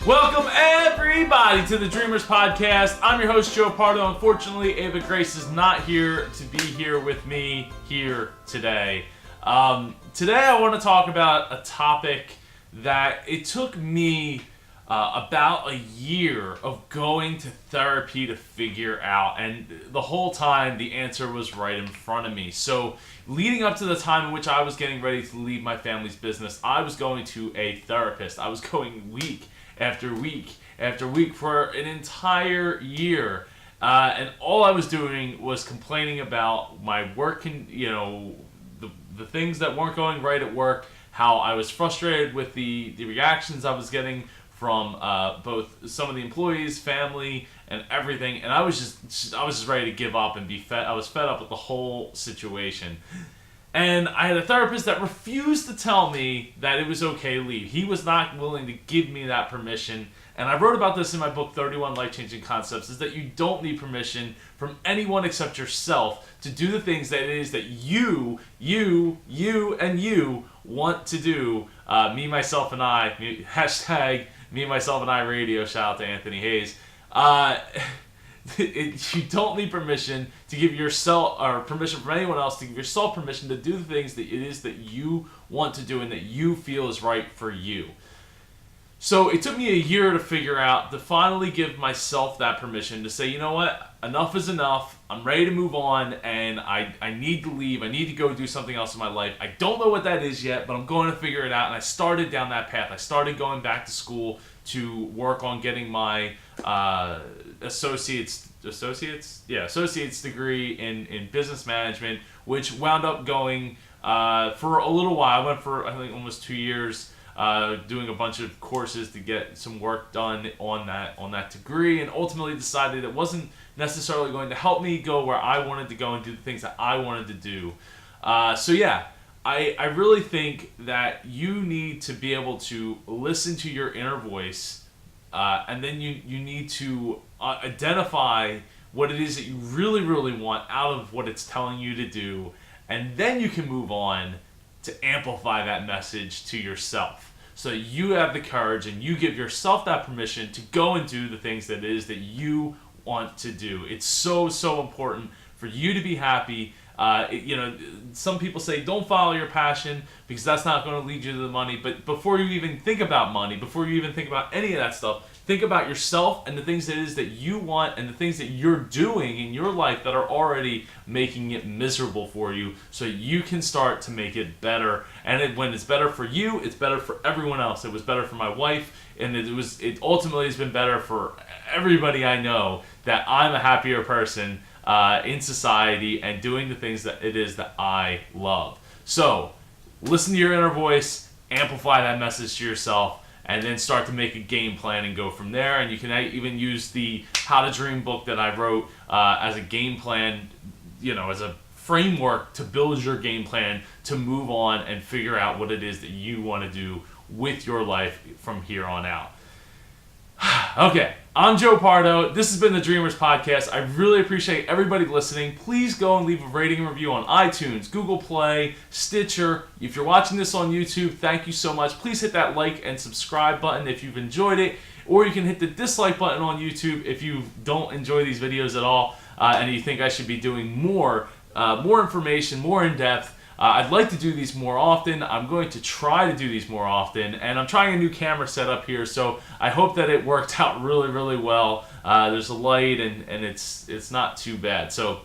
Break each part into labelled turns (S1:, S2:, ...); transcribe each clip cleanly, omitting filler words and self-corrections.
S1: Welcome everybody to the Dreamers Podcast. I'm your host Joe Pardo. Unfortunately, Ava Grace is not here to be here with me here today. Today I want to talk about a topic that it took me about a year of going to therapy to figure out, and the whole time the answer was right in front of me. So leading up to the time in which I was getting ready to leave my family's business, I was going to a therapist. I was going week after week after week for an entire year, and all I was doing was complaining about my work and the things that weren't going right at work, how I was frustrated with the reactions I was getting from both some of the employees, family, and everything, and I was just ready to give up and be fed. I was fed up with the whole situation. And I had a therapist that refused to tell me that it was okay to leave. He was not willing to give me that permission. And I wrote about this in my book, 31 Life-Changing Concepts, is that you don't need permission from anyone except yourself to do the things that it is that you want to do. Me, myself, and I, hashtag me, myself, and I radio, shout out to Anthony Hayes. You don't need permission to give yourself, or permission from anyone else to give yourself permission to do the things that it is that you want to do and that you feel is right for you. So it took me a year to figure out, to finally give myself that permission to say, you know what, enough is enough. I'm ready to move on, and I need to leave. I need to go do something else in my life. I don't know what that is yet, but I'm going to figure it out. And I started down that path. I started going back to school to work on getting my associate's degree in business management, which wound up going for a little while. I went for, I think, almost 2 years doing a bunch of courses to get some work done on that degree, and ultimately decided it wasn't necessarily going to help me go where I wanted to go and do the things that I wanted to do. I really think that you need to be able to listen to your inner voice, and then you need to identify what it is that you really, really want out of what it's telling you to do, and then you can move on to amplify that message to yourself. So you have the courage and you give yourself that permission to go and do the things that it is that you want to do. It's so, so important for you to be happy. Some people say don't follow your passion because that's not going to lead you to the money. But before you even think about money, before you even think about any of that stuff, think about yourself and the things that it is that you want and the things that you're doing in your life that are already making it miserable for you, so you can start to make it better. And when it's better for you, it's better for everyone else. It was better for my wife, and it ultimately has been better for everybody I know, that I'm a happier person in society and doing the things that it is that I love. So listen to your inner voice, amplify that message to yourself, and then start to make a game plan and go from there. And you can even use the How to Dream book that I wrote as a game plan, as a framework to build your game plan to move on and figure out what it is that you want to do with your life from here on out. Okay, I'm Joe Pardo. This has been the Dreamers Podcast. I really appreciate everybody listening. Please go and leave a rating and review on iTunes, Google Play, Stitcher. If you're watching this on YouTube, thank you so much. Please hit that like and subscribe button if you've enjoyed it, or you can hit the dislike button on YouTube if you don't enjoy these videos at all and you think I should be doing more information, more in depth. I'd like to do these more often. I'm going to try to do these more often, and I'm trying a new camera setup here, so I hope that it worked out really, really well. There's a light, and it's not too bad. So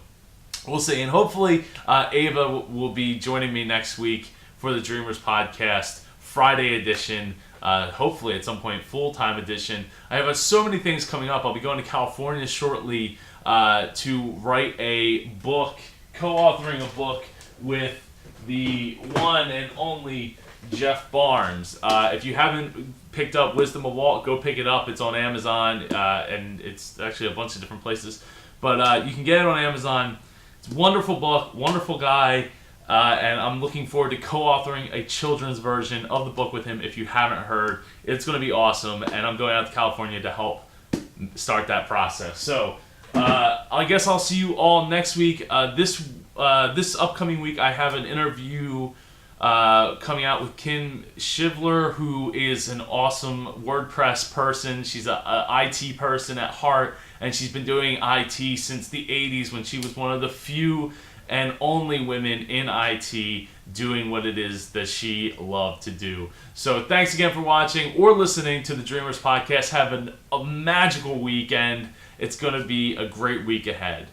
S1: we'll see, and hopefully Ava will be joining me next week for the Dreamers Podcast Friday edition. Hopefully at some point full-time edition. I have so many things coming up. I'll be going to California shortly to write a book, co-authoring a book with the one and only Jeff Barnes. If you haven't picked up Wisdom of Walt, go pick it up. It's on Amazon, and it's actually a bunch of different places. But you can get it on Amazon. It's a wonderful book, wonderful guy, and I'm looking forward to co-authoring a children's version of the book with him. If you haven't heard, it's going to be awesome, and I'm going out to California to help start that process. So I guess I'll see you all next week. This upcoming week, I have an interview coming out with Kim Shivler, who is an awesome WordPress person. She's a IT person at heart, and she's been doing IT since the 80s when she was one of the few and only women in IT doing what it is that she loved to do. So thanks again for watching or listening to the Dreamers Podcast. Have a magical weekend. It's going to be a great week ahead.